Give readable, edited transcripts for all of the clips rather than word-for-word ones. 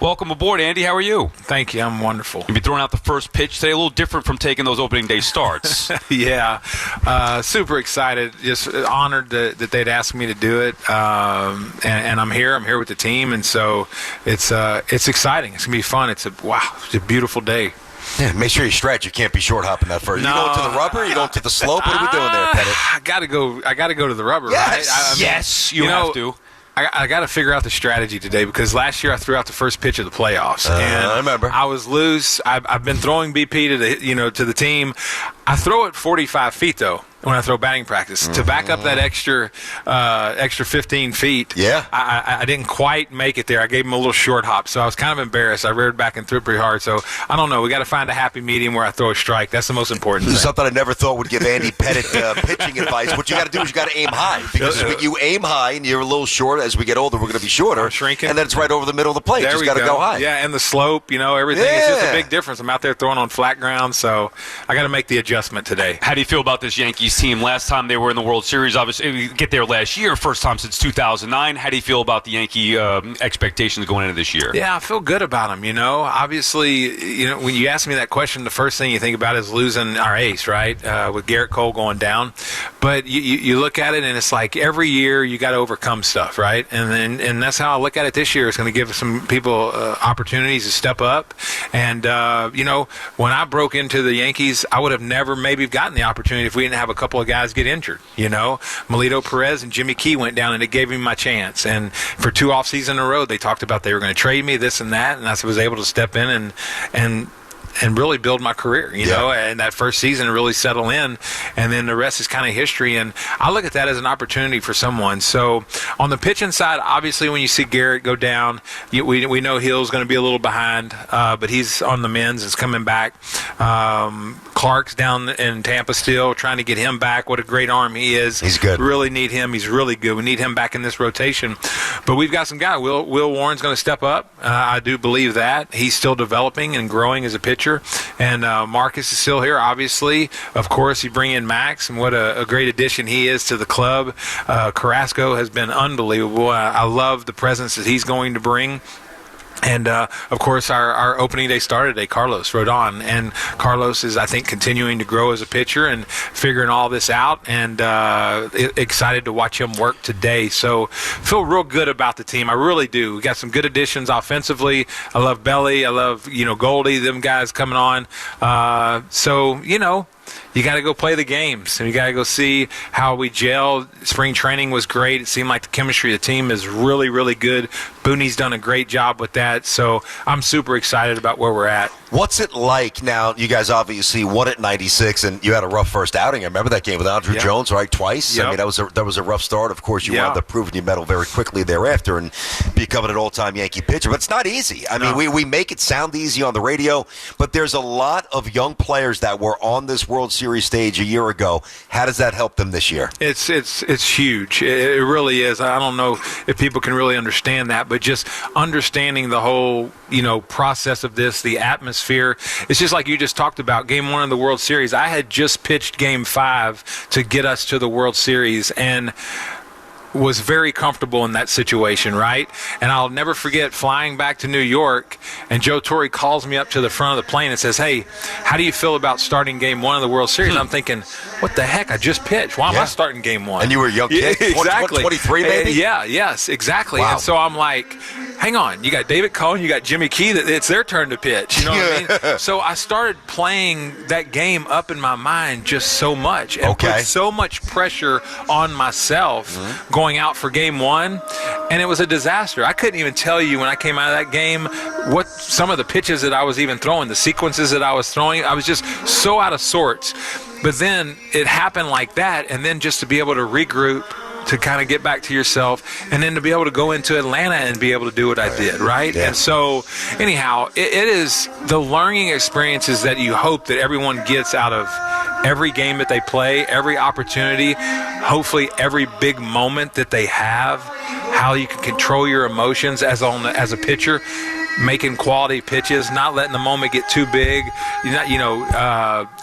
Welcome aboard, Andy. How are you? Thank you. I'm wonderful. You'll be throwing out the first pitch today, a little different from taking those opening day starts. Yeah. Super excited. Just honored that they'd asked me to do it. And I'm here. I'm here with the team. And so it's exciting. It's going to be fun. It's a beautiful day. Yeah, make sure you stretch. You can't be short hopping that first. No, you going to the rubber? You going to the slope? What are we doing there, Pettitte? I gotta go to the rubber, yes. Right? Yes, you have to. I got to figure out the strategy today because last year I threw out the first pitch of the playoffs, and I remember I was loose. I've been throwing BP to the team. I throw it 45 feet though. When I throw batting practice, to back up that extra 15 feet, yeah, I didn't quite make it there. I gave him a little short hop, so I was kind of embarrassed. I reared back and threw it pretty hard. So I don't know. We got to find a happy medium where I throw a strike. That's the most important thing. Something I never thought would give Andy Pettitte pitching advice. What you got to do is you got to aim high because you aim high and you're a little short. As we get older, we're going to be shorter, shrinking, and then it's right over the middle of the plate. There Just got to go high. Yeah, and the slope, everything. Yeah. It's just a big difference. I'm out there throwing on flat ground, so I got to make the adjustment today. How do you feel about this Yankees team? Last time they were in the World Series, obviously, we get there last year, first time since 2009. How do you feel about the Yankee expectations going into this year? Yeah, I feel good about them, Obviously, when you ask me that question, the first thing you think about is losing our ace, right, with Garrett Cole going down. But you look at it, and it's like every year you got to overcome stuff, right? And that's how I look at it this year. It's going to give some people opportunities to step up. And, when I broke into the Yankees, I would have never maybe gotten the opportunity if we didn't have a couple of guys get injured. Melito Perez and Jimmy Key went down, and it gave me my chance. And for 2 off seasons in a row, they talked about they were going to trade me, this and that, and I was able to step in and really build my career, and that first season really settle in, and then the rest is kind of history. And I look at that as an opportunity for someone. So on the pitching side, obviously when you see Garrett go down, we know Hill's going to be a little behind, but he's on the mends, is coming back. Clark's down in Tampa still, trying to get him back. What a great arm he is. He's good. Really need him. He's really good. We need him back in this rotation. But we've got some guys. Will Warren's going to step up. I do believe that. He's still developing and growing as a pitcher. And Marcus is still here, obviously. Of course, you bring in Max, and what a great addition he is to the club. Carrasco has been unbelievable. I love the presence that he's going to bring. And, of course, our opening day started today, Carlos Rodon. And Carlos is, I think, continuing to grow as a pitcher and figuring all this out, and excited to watch him work today. So feel real good about the team. I really do. We got some good additions offensively. I love Belly. I love, Goldie, them guys coming on. You got to go play the games, and you got to go see how we gel. Spring training was great. It seemed like the chemistry of the team is really, really good. Booney's done a great job with that, so I'm super excited about where we're at. What's it like now? You guys obviously won at 96, and you had a rough first outing. I remember that game with Andrew Jones, right? Twice. Yep. I mean, that was a rough start. Of course, you wound up proving your mettle very quickly thereafter and becoming an all-time Yankee pitcher. But it's not easy. I mean, we make it sound easy on the radio, but there's a lot of young players that were on this World Series stage a year ago. How does that help them this year? It's huge. It really is. I don't know if people can really understand that, but just understanding the whole process of this, the atmosphere. It's just like you just talked about, Game 1 of the World Series. I had just pitched Game 5 to get us to the World Series, and was very comfortable in that situation, right? And I'll never forget flying back to New York, and Joe Torre calls me up to the front of the plane and says, "Hey, how do you feel about starting Game 1 of the World Series?" I'm thinking, what the heck? I just pitched. Why am I starting Game 1? And you were a young kid? Exactly. 23 maybe? Yes, exactly. Wow. And so I'm like, hang on, you got David Cohn, you got Jimmy Key, it's their turn to pitch. You know what I mean? So I started playing that game up in my mind just so much, and put so much pressure on myself going out for Game 1, and it was a disaster. I couldn't even tell you when I came out of that game what some of the pitches that I was even throwing, the sequences that I was throwing. I was just so out of sorts. But then it happened like that, and then just to be able to regroup, to kind of get back to yourself, and then to be able to go into Atlanta and be able to do what I did, right? Yeah. And so, anyhow, it is the learning experiences that you hope that everyone gets out of every game that they play, every opportunity, hopefully every big moment that they have, how you can control your emotions as a pitcher, making quality pitches, not letting the moment get too big.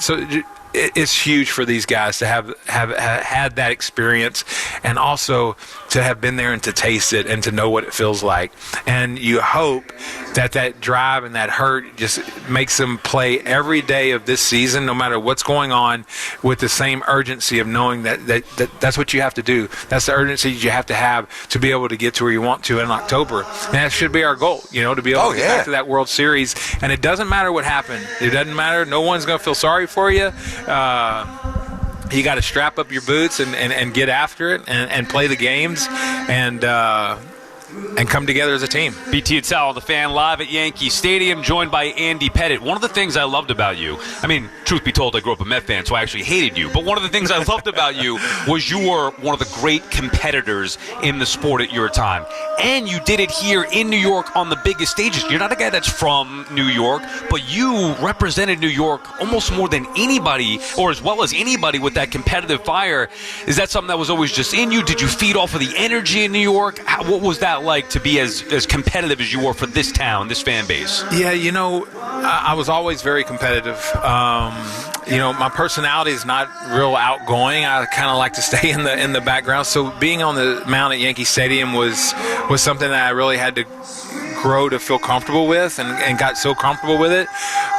So it's huge for these guys to have had that experience, and also to have been there and to taste it and to know what it feels like. And you hope that drive and that hurt just makes them play every day of this season, no matter what's going on, with the same urgency of knowing that's what you have to do. That's the urgency you have to be able to get to where you want to in October. And that should be our goal, to be able to get back to that World Series. And it doesn't matter what happened. It doesn't matter. No one's going to feel sorry for you. You got to strap up your boots and get after it and play the games and come together as a team. BT and Sal on the Fan live at Yankee Stadium, joined by Andy Pettitte. One of the things I loved about you, truth be told, I grew up a Met fan, so I actually hated you. But one of the things I loved about you was you were one of the great competitors in the sport at your time. And you did it here in New York on the biggest stages. You're not a guy that's from New York, but you represented New York almost more than anybody, or as well as anybody, with that competitive fire. Is that something that was always just in you? Did you feed off of the energy in New York? What was that like to be as competitive as you were for this town, this fan base? Yeah, I was always very competitive. My personality is not real outgoing. I kind of like to stay in the background. So being on the mound at Yankee Stadium was something that I really had to grow to feel comfortable with, and got so comfortable with it.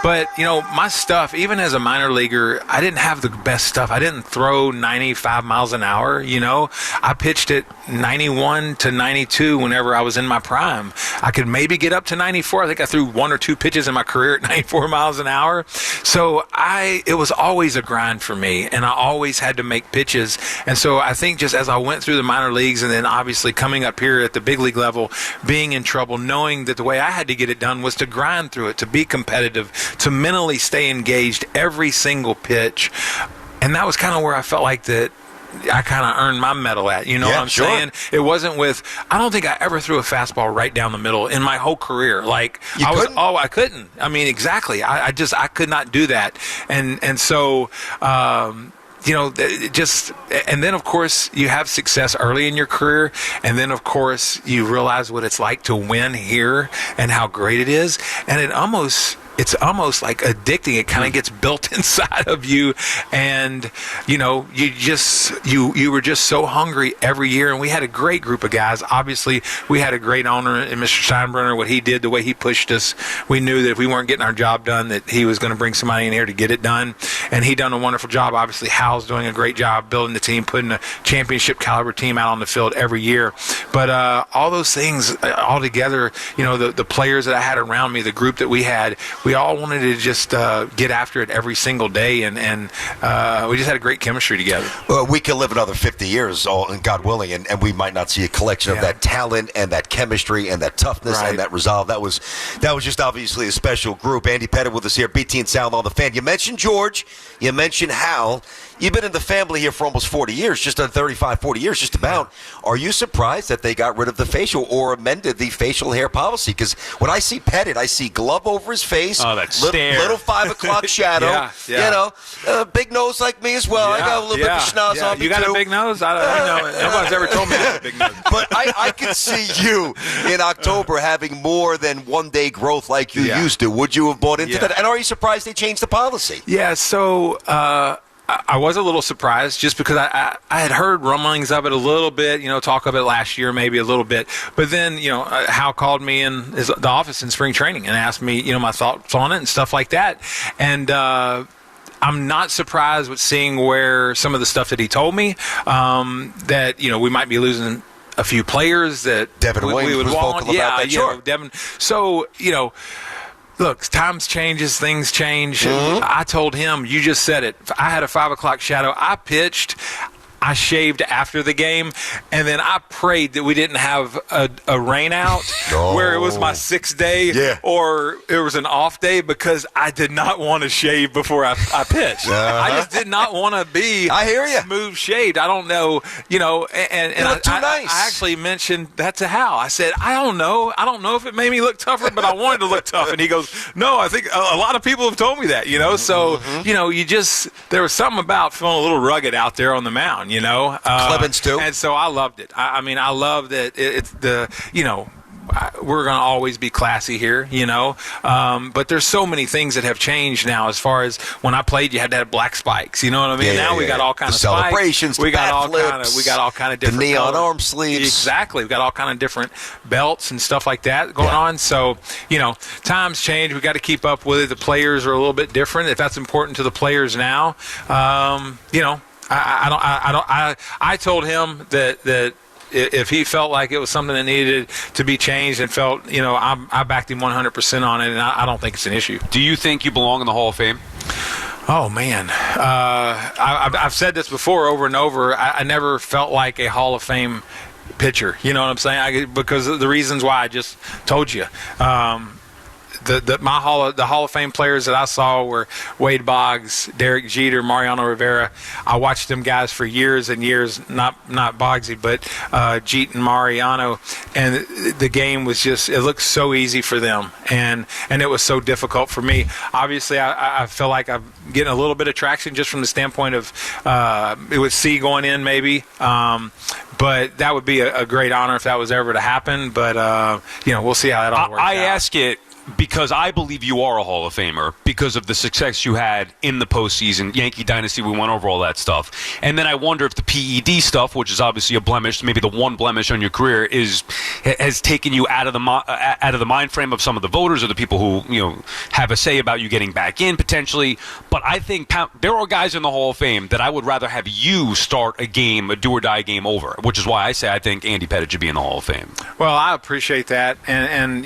But my stuff, even as a minor leaguer, I didn't have the best stuff. I didn't throw 95 miles an hour. I pitched at 91 to 92 whenever I was in my prime. I could maybe get up to 94. I think I threw 1 or 2 pitches in my career at 94 miles an hour. So it was always a grind for me, and I always had to make pitches. And so I think just as I went through the minor leagues, and then obviously coming up here at the big league level, being in trouble, knowing that the way I had to get it done was to grind through it, to be competitive, to mentally stay engaged every single pitch. And that was kind of where I felt like that I kind of earned my medal at. What I'm saying? It wasn't I don't think I ever threw a fastball right down the middle in my whole caur. I couldn't. Exactly. I could not do that. And so, and then of course you have success early in your career, and then of course you realize what it's like to win here and how great it is, and it's almost like addicting. It kind of gets built inside of you, and you were just so hungry every year. And we had a great group of guys. Obviously, we had a great owner in Mr. Steinbrenner. What he did, the way he pushed us, we knew that if we weren't getting our job done, that he was going to bring somebody in here to get it done. And he done a wonderful job. Obviously, Hal's doing a great job building the team, putting a championship caliber team out on the field every year. But all those things all together, the players that I had around me, the group that we had, we all wanted to just get after it every single day, and we just had a great chemistry together. Well, we could live another 50 years, and God willing, and we might not see a collection of that talent and that chemistry and that toughness and that resolve. That was just obviously a special group. Andy Pettitte with us here, BT and Sal on the Fan. You mentioned George, you mentioned Hal. You've been in the family here for almost 40 years, just under 35, 40 years, just about. Are you surprised that they got rid of the facial or amended the facial hair policy? Because when I see Pettitte, I see glove over his face, little 5 o'clock shadow, big nose like me as well. I got a little bit of schnoz on me, You got too. a big nose? I don't know. Nobody's ever told me I have a big nose. But I could see you in October having more than one-day growth like you used to. Would you have bought into that? And are you surprised they changed the policy? Yeah, so I was a little surprised just because I had heard rumblings of it a little bit, talk of it last year, maybe a little bit. But then, Hal called me in the office in spring training and asked me, my thoughts on it and stuff like that. And I'm not surprised with seeing where some of the stuff that he told me, that, we might be losing a few players that Devin Williams we would was want. vocal about that. Sure. Devin. So, look, times changes, things change. Mm-hmm. I told him, you just said it. I had a 5 o'clock shadow. I pitched. I shaved after the game, and then I prayed that we didn't have a rain out where it was my 6th day or it was an off day, because I did not want to shave before I pitched. I just did not want to be smooth shaved. I don't know, and you look too nice. I actually mentioned that to Hal. I said, I don't know if it made me look tougher, but I wanted to look tough. And he goes, no, I think a lot of people have told me that, so, there was something about feeling a little rugged out there on the mound. Clemens too. And so I loved it. I mean, I love that it's the, we're going to always be classy here, but there's so many things that have changed now. As far as when I played, you had to have black spikes. You know what I mean? Now we got all kind of celebrations, spikes. We got all kind of different the neon colors. arm sleeves. Exactly. We got all kind of different belts and stuff like that going on. So times change. We got to keep up with it. The players are a little bit different. If that's important to the players now, I told him that if he felt like it was something that needed to be changed and felt, I backed him 100% on it, and I don't think it's an issue. Do you think you belong in the Hall of Fame? Oh, man. I've said this before over and over. I never felt like a Hall of Fame pitcher. You know what I'm saying? Because of the reasons why I just told you. The Hall of Fame players that I saw were Wade Boggs, Derek Jeter, Mariano Rivera. I watched them guys for years and years, not Boggsy, but Jeet and Mariano, and the game was it looked so easy for them, and it was so difficult for me. Obviously, I feel like I'm getting a little bit of traction just from the standpoint of it was C going in maybe. But that would be a great honor if that was ever to happen. But, we'll see how that all works out. I ask it because I believe you are a Hall of Famer because of the success you had in the postseason, Yankee Dynasty. We went over all that stuff. And then I wonder if the PED stuff, which is obviously a blemish, maybe the one blemish on your career, has taken you out of the mind frame of some of the voters or the people who have a say about you getting back in potentially. But I think there are guys in the Hall of Fame that I would rather have you start a game, a do-or-die game over, which is why I say I think Andy Pettitte should be in the Hall of Fame. Well, I appreciate that. And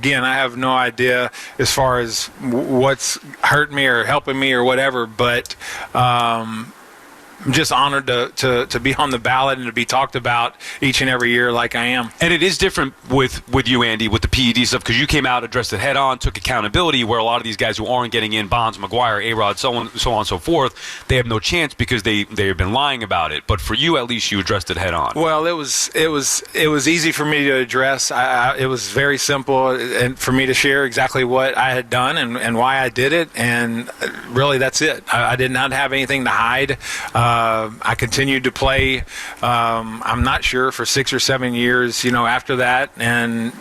again, I have no idea as far as what's hurt me or helping me or whatever, but I'm just honored to be on the ballot and to be talked about each and every year like I am. And it is different with you, Andy, with the PED stuff, because you came out, addressed it head on, took accountability, where a lot of these guys who aren't getting in, Bonds, McGuire, A-Rod, so on and so forth, they have no chance because they have been lying about it. But for you, at least, you addressed it head on. Well, it was easy for me to address. It was very simple and for me to share exactly what I had done and why I did it, and really that's it. I did not have anything to hide. I continued to play, I'm not sure, for 6 or 7 years, after that. And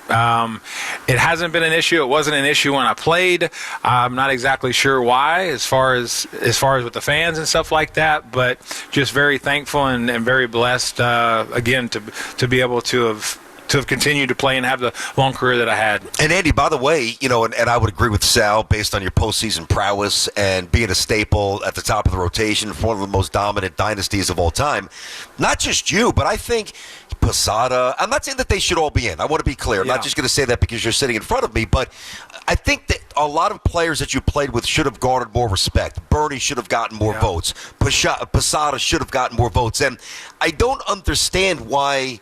it hasn't been an issue. It wasn't an issue when I played. I'm not exactly sure why, as far as with the fans and stuff like that, but just very thankful and very blessed, again, to be able to have continued to play and have the long career that I had. And Andy, by the way, and I would agree with Sal based on your postseason prowess and being a staple at the top of the rotation for one of the most dominant dynasties of all time. Not just you, but I think Posada. I'm not saying that they should all be in. I want to be clear. I'm not just going to say that because you're sitting in front of me, but I think that a lot of players that you played with should have garnered more respect. Bernie should have gotten more votes. Posada should have gotten more votes. And I don't understand why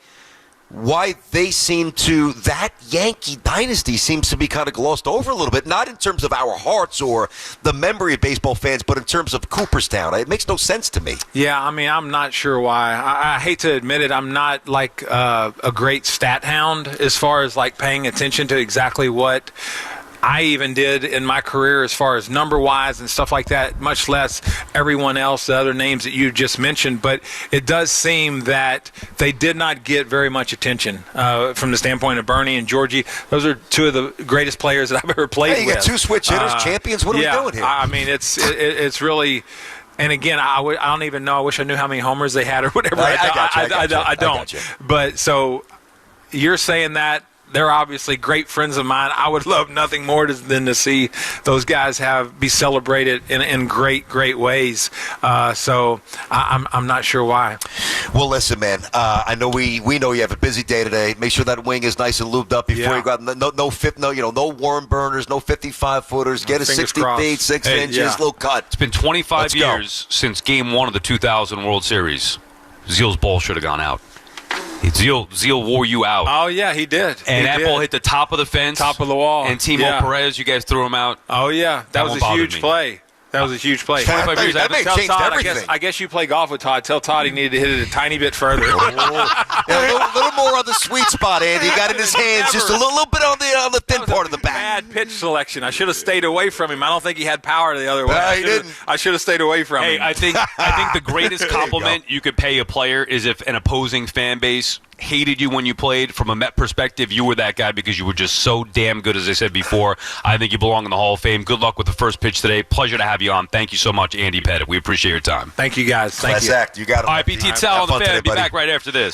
they seem to, that Yankee dynasty seems to be kind of glossed over a little bit, not in terms of our hearts or the memory of baseball fans, but in terms of Cooperstown. It makes no sense to me. Yeah, I mean, I'm not sure why. I hate to admit it, I'm not like a great stat hound as far as like paying attention to exactly what I even did in my career as far as number-wise and stuff like that, much less everyone else, the other names that you just mentioned. But it does seem that they did not get very much attention from the standpoint of Bernie and Georgie. Those are two of the greatest players that I've ever played with. You got two switch hitters, champions. What are we doing here? I mean, it's really... And again, I don't even know. I wish I knew how many homers they had or whatever. I don't. But so you're saying that. They're obviously great friends of mine. I would love nothing more than to see those guys be celebrated in great ways. So I'm not sure why. Well, listen, man. I know we know you have a busy day today. Make sure that wing is nice and lubed up before you go out. No worm burners, no 55-footers. Get a 60 feet, 6 inches, little cut. It's been 25 years since Game 1 of the 2000 World Series. Zeal's ball should have gone out. Zeal wore you out. Oh, yeah, he did. And that ball hit the top of the fence. Top of the wall. And Timo Perez, you guys threw him out. Oh, yeah. That was a huge play. That was a huge play. 25 years. That may have changed everything. I guess you play golf with Todd. Tell Todd he needed to hit it a tiny bit further. A little more on the sweet spot, Andy. He got in his hands just a little bit on the thin part of the bat. Bad pitch selection. I should have stayed away from him. I don't think he had power the other way. He didn't. I should have stayed away from him. I think the greatest compliment you could pay a player is if an opposing fan base hated you when you played. From a Met perspective, you were that guy because you were just so damn good, as I said before. I think you belong in the Hall of Fame. Good luck with the first pitch today. Pleasure to have you on. Thank you so much, Andy Pettitte. We appreciate your time. Thank you, guys. Thank you. You got it. All right, BT Tell on the Fan. Be back right after this.